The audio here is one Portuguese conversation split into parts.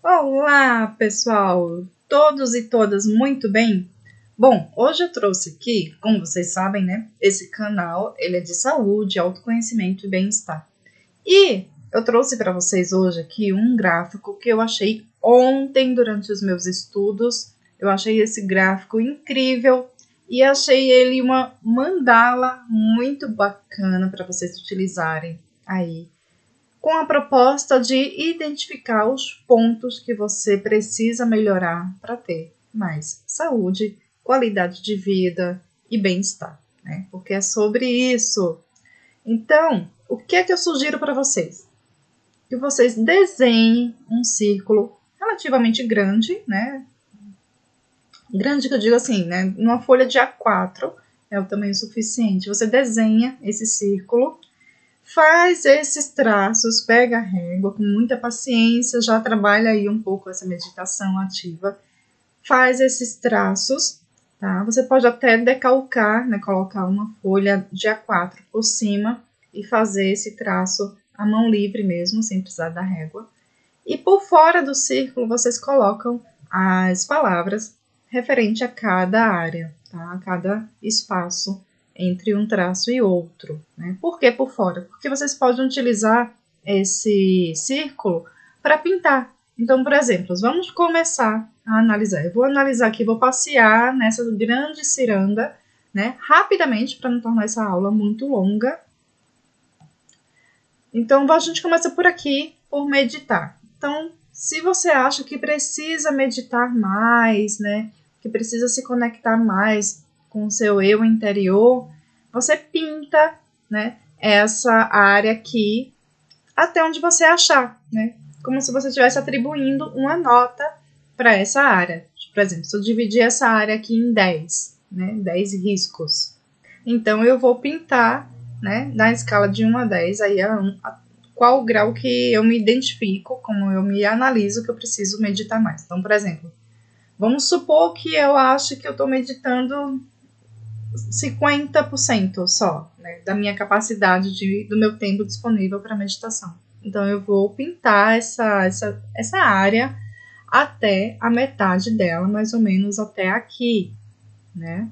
Olá, pessoal! Todos e todas muito bem? Bom, hoje eu trouxe aqui, como vocês sabem, né? Esse canal, ele é de saúde, autoconhecimento e bem-estar. E eu trouxe para vocês hoje aqui um gráfico que eu achei ontem durante os meus estudos. Eu achei esse gráfico incrível e achei ele uma mandala muito bacana para vocês utilizarem aí, com a proposta de identificar os pontos que você precisa melhorar para ter mais saúde, qualidade de vida e bem-estar, né? Porque é sobre isso. Então, o que é que eu sugiro para vocês? Que vocês desenhem um círculo relativamente grande, né? Grande que eu digo assim, né? Numa folha de A4 é o tamanho suficiente. Você desenha esse círculo, faz esses traços, pega a régua com muita paciência, já trabalha aí um pouco essa meditação ativa. Faz esses traços, tá? Você pode até decalcar, né? Colocar uma folha de A4 por cima e fazer esse traço à mão livre mesmo, sem precisar da régua. E por fora do círculo vocês colocam as palavras referente a cada área, tá? A cada espaço entre um traço e outro, né? Por que por fora? Porque vocês podem utilizar esse círculo para pintar. Então, por exemplo, vamos começar a analisar. Eu vou analisar aqui, vou passear nessa grande ciranda, né? Rapidamente, para não tornar essa aula muito longa. Então, a gente começa por aqui, por meditar. Então, se você acha que precisa meditar mais, né? Que precisa se conectar mais com o seu eu interior, você pinta, né, essa área aqui até onde você achar, né? Como se você estivesse atribuindo uma nota para essa área. Por exemplo, se eu dividir essa área aqui em 10, né, 10 riscos. Então, eu vou pintar, né, na escala de 1 a 10, aí qual o grau que eu me identifico, como eu me analiso que eu preciso meditar mais. Então, por exemplo, vamos supor que eu acho que eu estou meditando 50% só, né, da minha capacidade do meu tempo disponível para meditação. Então, eu vou pintar essa área até a metade dela, mais ou menos até aqui, né?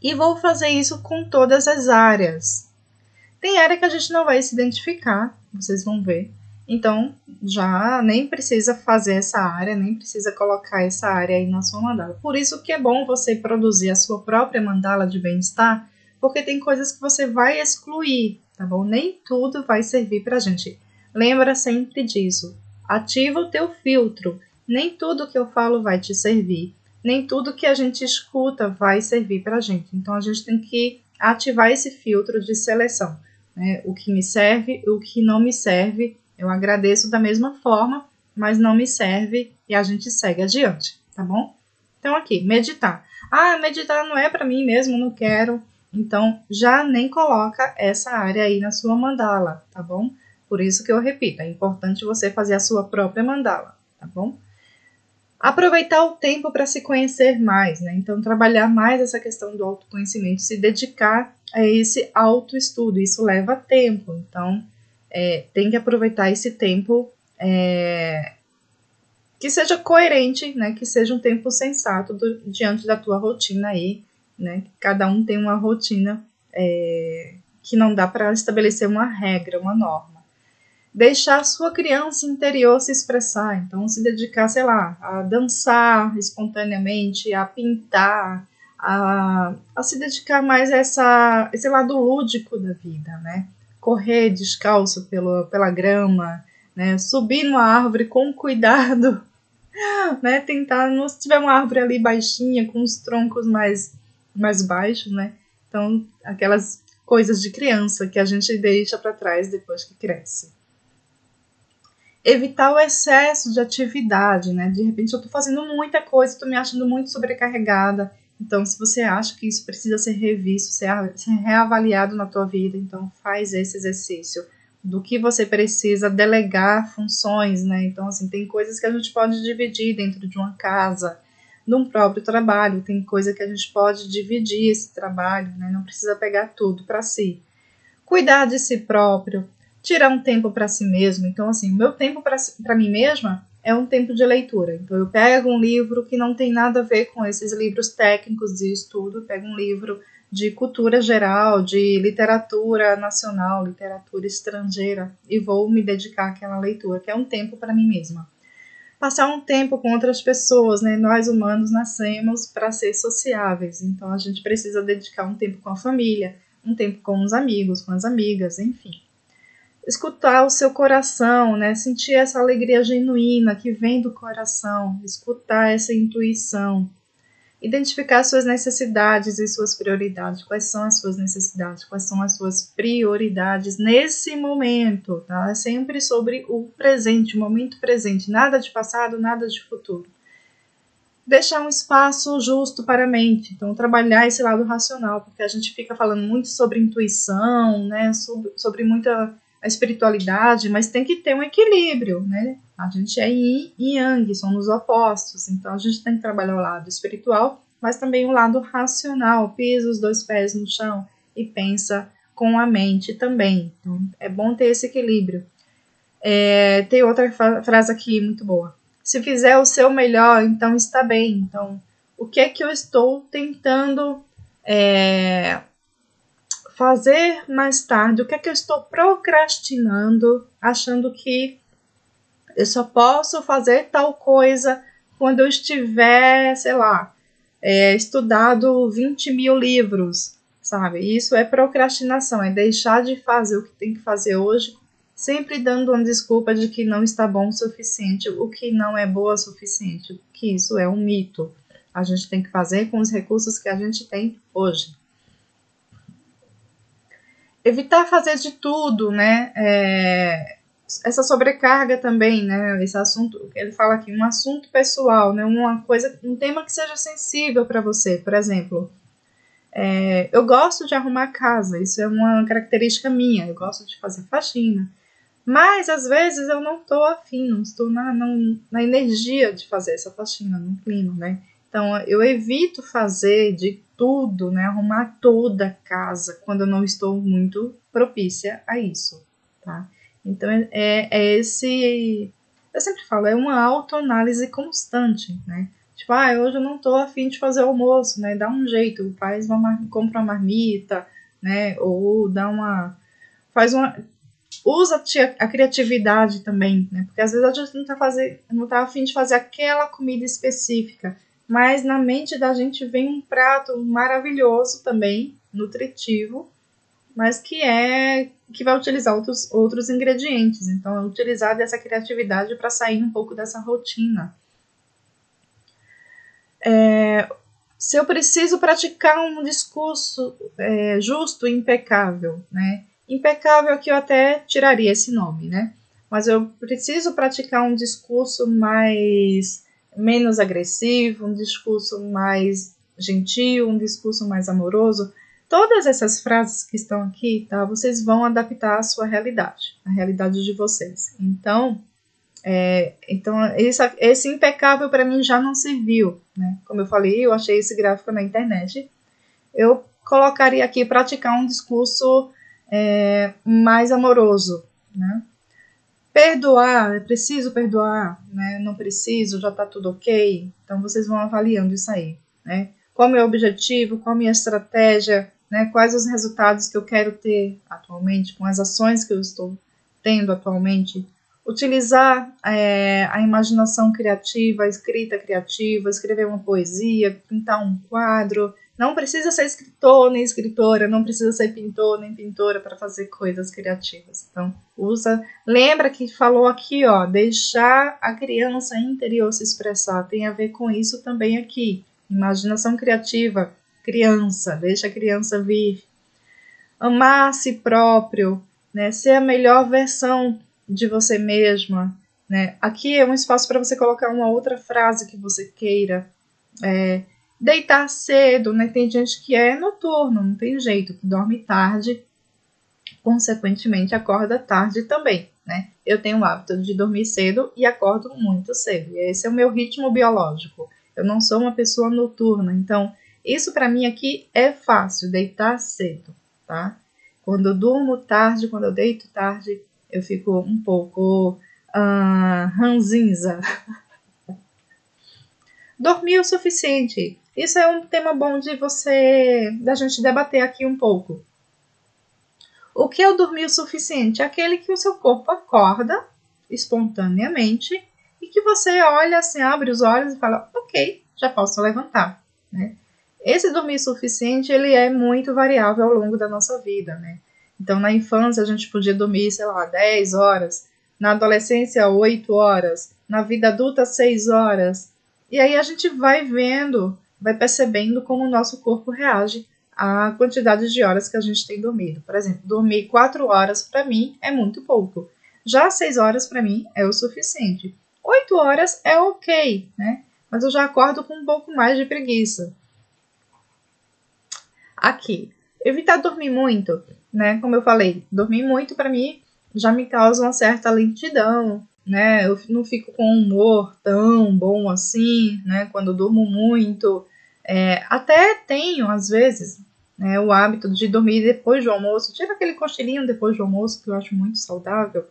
E vou fazer isso com todas as áreas. Tem área que a gente não vai se identificar, vocês vão ver. Então, já nem precisa fazer essa área, nem precisa colocar essa área aí na sua mandala. Por isso que é bom você produzir a sua própria mandala de bem-estar, porque tem coisas que você vai excluir, tá bom? Nem tudo vai servir pra gente. Lembra sempre disso. Ativa o teu filtro. Nem tudo que eu falo vai te servir. Nem tudo que a gente escuta vai servir pra gente. Então, a gente tem que ativar esse filtro de seleção. Né? O que me serve, o que não me serve, eu agradeço da mesma forma, mas não me serve e a gente segue adiante, tá bom? Então aqui, meditar. Ah, meditar não é para mim mesmo, não quero. Então já nem coloca essa área aí na sua mandala, tá bom? Por isso que eu repito, é importante você fazer a sua própria mandala, tá bom? Aproveitar o tempo para se conhecer mais, né? Então, trabalhar mais essa questão do autoconhecimento, se dedicar a esse autoestudo. Isso leva tempo, então tem que aproveitar esse tempo que seja coerente, né? Que seja um tempo sensato diante da tua rotina aí, né? Cada um tem uma rotina que não dá para estabelecer uma regra, uma norma. Deixar a sua criança interior se expressar, então se dedicar, sei lá, a dançar espontaneamente, a pintar, a se dedicar mais a esse lado lúdico da vida, né? Correr descalço pela grama, né? Subir numa árvore com cuidado, né? Tentar, se tiver uma árvore ali baixinha, com os troncos mais baixos, né? Então, aquelas coisas de criança que a gente deixa para trás depois que cresce. Evitar o excesso de atividade, né? De repente eu estou fazendo muita coisa, estou me achando muito sobrecarregada. Então, se você acha que isso precisa ser revisto, ser reavaliado na tua vida, então faz esse exercício do que você precisa delegar funções, né? Então, assim, tem coisas que a gente pode dividir dentro de uma casa, num próprio trabalho, tem coisa que a gente pode dividir esse trabalho, né? Não precisa pegar tudo para si. Cuidar de si próprio, tirar um tempo para si mesmo. Então, assim, o meu tempo para mim mesma é um tempo de leitura. Então eu pego um livro que não tem nada a ver com esses livros técnicos de estudo, pego um livro de cultura geral, de literatura nacional, literatura estrangeira, e vou me dedicar àquela leitura, que é um tempo para mim mesma. Passar um tempo com outras pessoas, né? Nós humanos nascemos para ser sociáveis, então a gente precisa dedicar um tempo com a família, um tempo com os amigos, com as amigas, enfim. Escutar o seu coração, né? Sentir essa alegria genuína que vem do coração, escutar essa intuição, identificar suas necessidades e suas prioridades. Quais são as suas necessidades? Quais são as suas prioridades nesse momento? Tá? É sempre sobre o presente, o momento presente. Nada de passado, nada de futuro. Deixar um espaço justo para a mente. Então, trabalhar esse lado racional, porque a gente fica falando muito sobre intuição, né? Sobre muita a espiritualidade, mas tem que ter um equilíbrio, né? A gente é yin e yang, somos opostos, então a gente tem que trabalhar o lado espiritual, mas também o lado racional, pisa os dois pés no chão e pensa com a mente também. Então, é bom ter esse equilíbrio. Tem outra frase aqui muito boa. Se fizer o seu melhor, então está bem. Então, o que é que eu estou tentando fazer mais tarde? O que é que eu estou procrastinando, achando que eu só posso fazer tal coisa quando eu estiver, sei lá, estudado 20 mil livros, sabe? Isso é procrastinação, é deixar de fazer o que tem que fazer hoje, sempre dando uma desculpa de que não está bom o suficiente, o que não é boa o suficiente, que isso é um mito. A gente tem que fazer com os recursos que a gente tem hoje. Evitar fazer de tudo, né? Essa sobrecarga também, né? Esse assunto, ele fala aqui, um assunto pessoal, né? Uma coisa, um tema que seja sensível para você. Por exemplo, eu gosto de arrumar a casa, isso é uma característica minha, eu gosto de fazer faxina. Mas às vezes eu não estou afim, não estou na energia de fazer essa faxina, no clima, né? Então eu evito fazer de tudo, né? Arrumar toda a casa quando eu não estou muito propícia a isso, tá? Então esse, eu sempre falo, é uma autoanálise constante, né? Tipo, hoje eu não tô afim de fazer almoço, né? Dá um jeito, compra uma marmita, né? Ou usa a criatividade também, né? Porque às vezes a gente não tá afim de fazer aquela comida específica, mas na mente da gente vem um prato maravilhoso também, nutritivo, mas que vai utilizar outros ingredientes. Então, é utilizar dessa criatividade para sair um pouco dessa rotina. Se eu preciso praticar um discurso justo e impecável, né? Impecável aqui eu até tiraria esse nome, né? Mas eu preciso praticar um discurso menos agressivo, um discurso mais gentil, um discurso mais amoroso. Todas essas frases que estão aqui, tá? Vocês vão adaptar à sua realidade, a realidade de vocês. Então esse impecável para mim já não serviu, né? Como eu falei, eu achei esse gráfico na internet. Eu colocaria aqui praticar um discurso mais amoroso, né? Perdoar, é preciso perdoar, né? Não preciso, já está tudo ok. Então vocês vão avaliando isso aí, né? Qual é o meu objetivo, qual a minha estratégia, né? Quais os resultados que eu quero ter atualmente, com as ações que eu estou tendo atualmente. Utilizar a imaginação criativa, a escrita criativa, escrever uma poesia, pintar um quadro. Não precisa ser escritor nem escritora, não precisa ser pintor nem pintora para fazer coisas criativas. Então, lembra que falou aqui, ó, deixar a criança interior se expressar. Tem a ver com isso também aqui. Imaginação criativa, criança, deixa a criança vir. Amar a si próprio, né? Ser a melhor versão de você mesma, né? Aqui é um espaço para você colocar uma outra frase que você queira. Deitar cedo, né? Tem gente que é noturno, não tem jeito, que dorme tarde, consequentemente acorda tarde também, né? Eu tenho o hábito de dormir cedo e acordo muito cedo. E esse é o meu ritmo biológico. Eu não sou uma pessoa noturna, então isso para mim aqui é fácil, deitar cedo, tá? Quando eu durmo tarde, quando eu deito tarde, eu fico um pouco ranzinza. Dormir o suficiente. Isso é um tema bom da gente debater aqui um pouco. O que é o dormir o suficiente? Aquele que o seu corpo acorda espontaneamente e que você olha assim, abre os olhos e fala, ok, já posso levantar, né? Esse dormir suficiente, ele é muito variável ao longo da nossa vida, né? Então, na infância, a gente podia dormir, 10 horas. Na adolescência, 8 horas. Na vida adulta, 6 horas. E aí a gente vai vendo, vai percebendo como o nosso corpo reage à quantidade de horas que a gente tem dormido. Por exemplo, dormir 4 horas, para mim, é muito pouco. Já 6 horas, para mim, é o suficiente. 8 horas é ok, né? Mas eu já acordo com um pouco mais de preguiça. Aqui, evitar dormir muito, né? Como eu falei, dormir muito para mim já me causa uma certa lentidão, né? Eu não fico com um humor tão bom assim, né? Quando eu durmo muito. Até tenho, às vezes, né, o hábito de dormir depois do almoço. Tira aquele cochilinho depois do almoço, que eu acho muito saudável.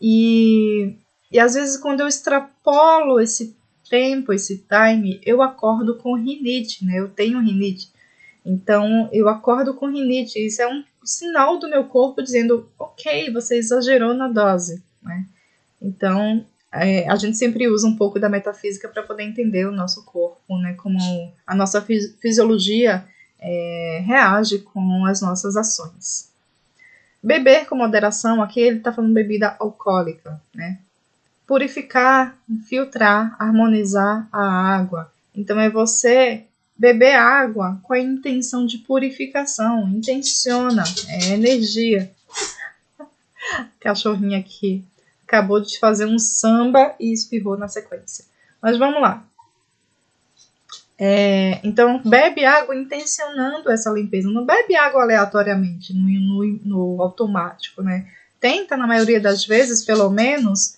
E às vezes, quando eu extrapolo esse tempo, esse time, eu acordo com rinite, né? Eu tenho rinite. Então, eu acordo com rinite. Isso é um sinal do meu corpo dizendo, ok, você exagerou na dose, né? Então, a gente sempre usa um pouco da metafísica para poder entender o nosso corpo, né? Como a nossa fisiologia reage com as nossas ações. Beber com moderação, aqui ele está falando bebida alcoólica, né? Purificar, filtrar, harmonizar a água. Então, é você beber água com a intenção de purificação, intenciona, é energia. Cachorrinha aqui acabou de fazer um samba e espirrou na sequência. Mas vamos lá. Então, bebe água intencionando essa limpeza. Não bebe água aleatoriamente, no automático, né? Tenta, na maioria das vezes, pelo menos,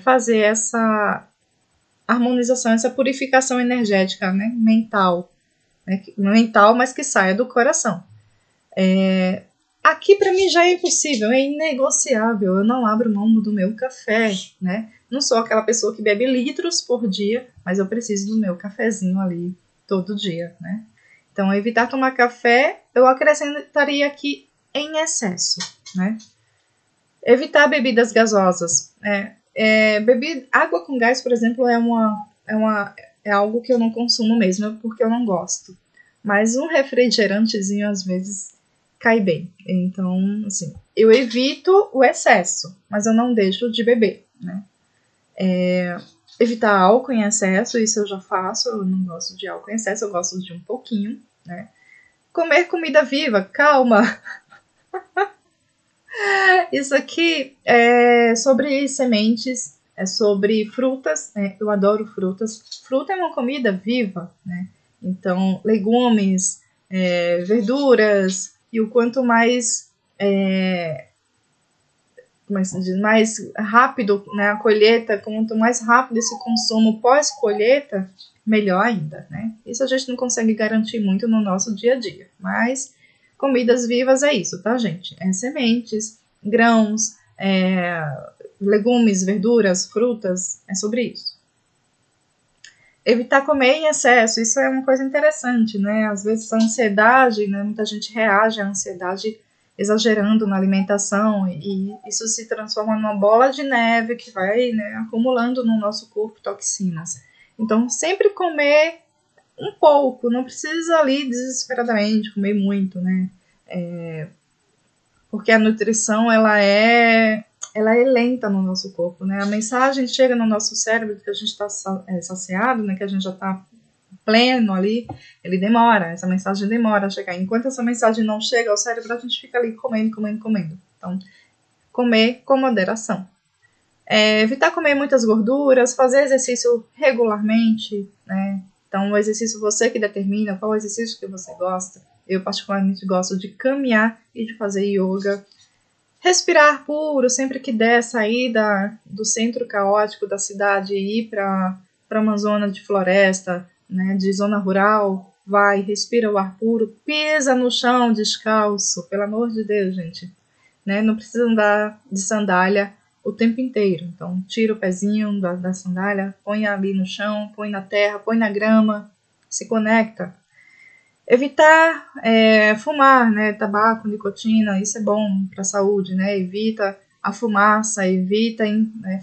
fazer essa harmonização, essa purificação energética, né? Mental, mas que saia do coração. Aqui para mim já é impossível, é inegociável. Eu não abro mão do meu café, né? Não sou aquela pessoa que bebe litros por dia, mas eu preciso do meu cafezinho ali todo dia, né? Então, evitar tomar café, eu acrescentaria aqui em excesso, né? Evitar bebidas gasosas. Beber água com gás, por exemplo, é algo que eu não consumo mesmo, porque eu não gosto. Mas um refrigerantezinho, às vezes, cai bem. Então, assim, eu evito o excesso, mas eu não deixo de beber, né? Evitar álcool em excesso, isso eu já faço, eu não gosto de álcool em excesso, eu gosto de um pouquinho, né? Comer comida viva, calma! Isso aqui é sobre sementes, é sobre frutas, né? Eu adoro frutas. Fruta é uma comida viva, né? Então, legumes, verduras, e o quanto mais mais rápido, né, a colheita, quanto mais rápido esse consumo pós-colheita, melhor ainda, né? Isso a gente não consegue garantir muito no nosso dia a dia, mas comidas vivas é isso, tá, gente? Sementes, grãos, legumes, verduras, frutas, é sobre isso. Evitar comer em excesso, isso é uma coisa interessante, né? Às vezes a ansiedade, né, muita gente reage à ansiedade exagerando na alimentação e isso se transforma numa bola de neve que vai, né, acumulando no nosso corpo toxinas. Então, sempre comer um pouco, não precisa ali desesperadamente comer muito, né? Porque a nutrição ela é lenta no nosso corpo, né? A mensagem chega no nosso cérebro que a gente está saciado, né? Que a gente já está pleno ali, ele demora, essa mensagem demora a chegar. Enquanto essa mensagem não chega ao cérebro, a gente fica ali comendo. Então, comer com moderação. Evitar comer muitas gorduras, fazer exercício regularmente, né? Então, o exercício você que determina qual exercício que você gosta. Eu particularmente gosto de caminhar e de fazer yoga. Respirar puro, sempre que der, sair do centro caótico da cidade e ir para uma zona de floresta, né, de zona rural, vai, respira o ar puro, pisa no chão descalço, pelo amor de Deus, gente. Né, não precisa andar de sandália, o tempo inteiro. Então, tira o pezinho da sandália, põe ali no chão, põe na terra, põe na grama, se conecta. Evitar fumar, né? Tabaco, nicotina, isso é bom para a saúde, né? Evita a fumaça, evita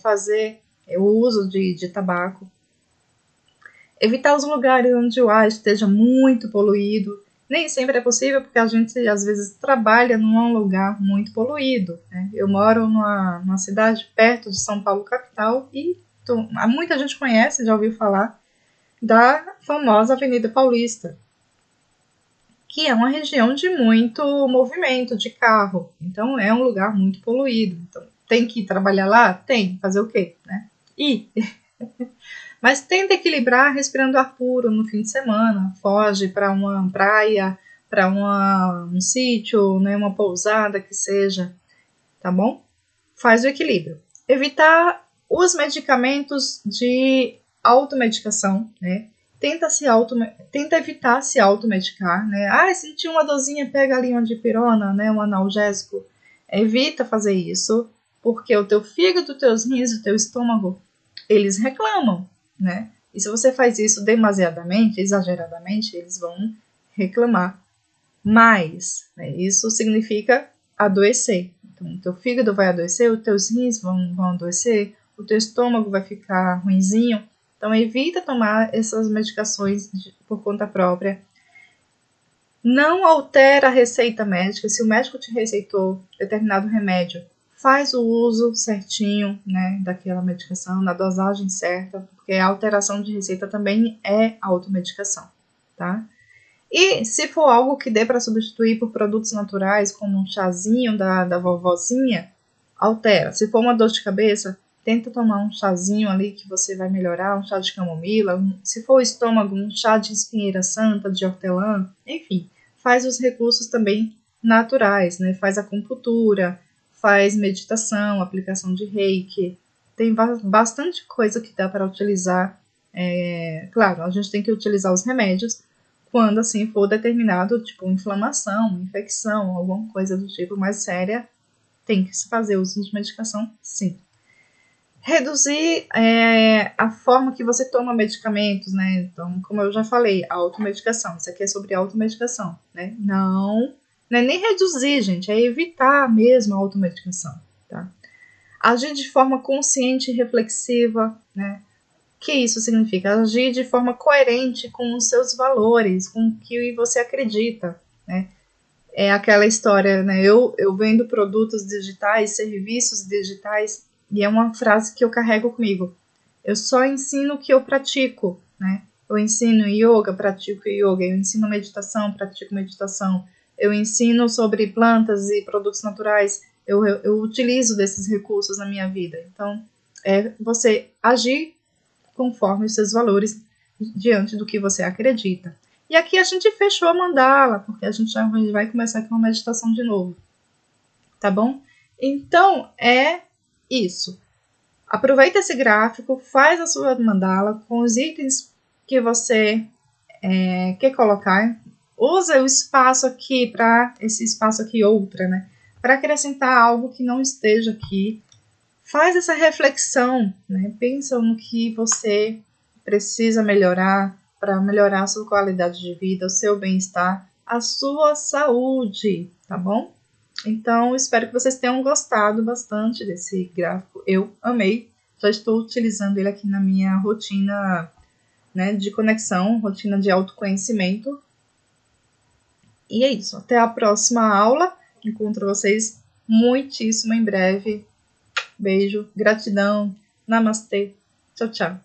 fazer o uso de tabaco. Evitar os lugares onde o ar esteja muito poluído. Nem sempre é possível, porque a gente às vezes trabalha num lugar muito poluído, né? Eu moro numa cidade perto de São Paulo, capital, e muita gente conhece, já ouviu falar, da famosa Avenida Paulista, que é uma região de muito movimento de carro. Então, é um lugar muito poluído. Então, tem que ir trabalhar lá? Tem. Fazer o quê? Né? Mas tenta equilibrar respirando ar puro no fim de semana. Foge para uma praia, para um sítio, né, uma pousada que seja. Tá bom? Faz o equilíbrio. Evitar os medicamentos de automedicação, né? Tenta evitar se automedicar, né? Senti uma dorzinha, pega ali uma dipirona, né? Um analgésico. Evita fazer isso, porque o teu fígado, os teus rins, o teu estômago, eles reclamam, né? E se você faz isso demasiadamente, exageradamente, eles vão reclamar mais, né? Isso significa adoecer. Então, o teu fígado vai adoecer, os teus rins vão adoecer, o teu estômago vai ficar ruinzinho. Então, evita tomar essas medicações por conta própria. Não altera a receita médica. Se o médico te receitou determinado remédio, faz o uso certinho, né, daquela medicação, na dosagem certa, porque a alteração de receita também é automedicação, tá? E se for algo que dê para substituir por produtos naturais, como um chazinho da vovozinha, altera. Se for uma dor de cabeça, tenta tomar um chazinho ali que você vai melhorar, um chá de camomila. Se for o estômago, um chá de espinheira santa, de hortelã, enfim. Faz os recursos também naturais, né? Faz acupuntura, faz meditação, aplicação de reiki. Tem bastante coisa que dá para utilizar. Claro, a gente tem que utilizar os remédios quando assim for determinado, tipo inflamação, infecção, alguma coisa do tipo mais séria, tem que se fazer uso de medicação, sim. Reduzir a forma que você toma medicamentos, né? Então, como eu já falei, automedicação. Isso aqui é sobre automedicação, né? Não é nem reduzir, gente, é evitar mesmo a automedicação, tá? Agir de forma consciente e reflexiva, né? O que isso significa? Agir de forma coerente com os seus valores, com o que você acredita, né? É aquela história, né? Eu vendo produtos digitais, serviços digitais, e é uma frase que eu carrego comigo. Eu só ensino o que eu pratico, né? Eu ensino yoga, pratico yoga. Eu ensino meditação, pratico meditação. Eu ensino sobre plantas e produtos naturais. Eu utilizo desses recursos na minha vida. Então, é você agir conforme os seus valores diante do que você acredita. E aqui a gente fechou a mandala, porque a gente já vai começar com uma meditação de novo. Tá bom? Então, é isso. Aproveita esse gráfico, faz a sua mandala com os itens que você quer colocar. Usa o espaço aqui para esse espaço aqui outra, né? Para acrescentar algo que não esteja aqui. Faz essa reflexão, né? Pensa no que você precisa melhorar para melhorar a sua qualidade de vida, o seu bem-estar, a sua saúde, tá bom? Então, espero que vocês tenham gostado bastante desse gráfico. Eu amei. Já estou utilizando ele aqui na minha rotina, né, de conexão, rotina de autoconhecimento. E é isso. Até a próxima aula. Encontro vocês muitíssimo em breve. Beijo, gratidão, namastê, tchau, tchau.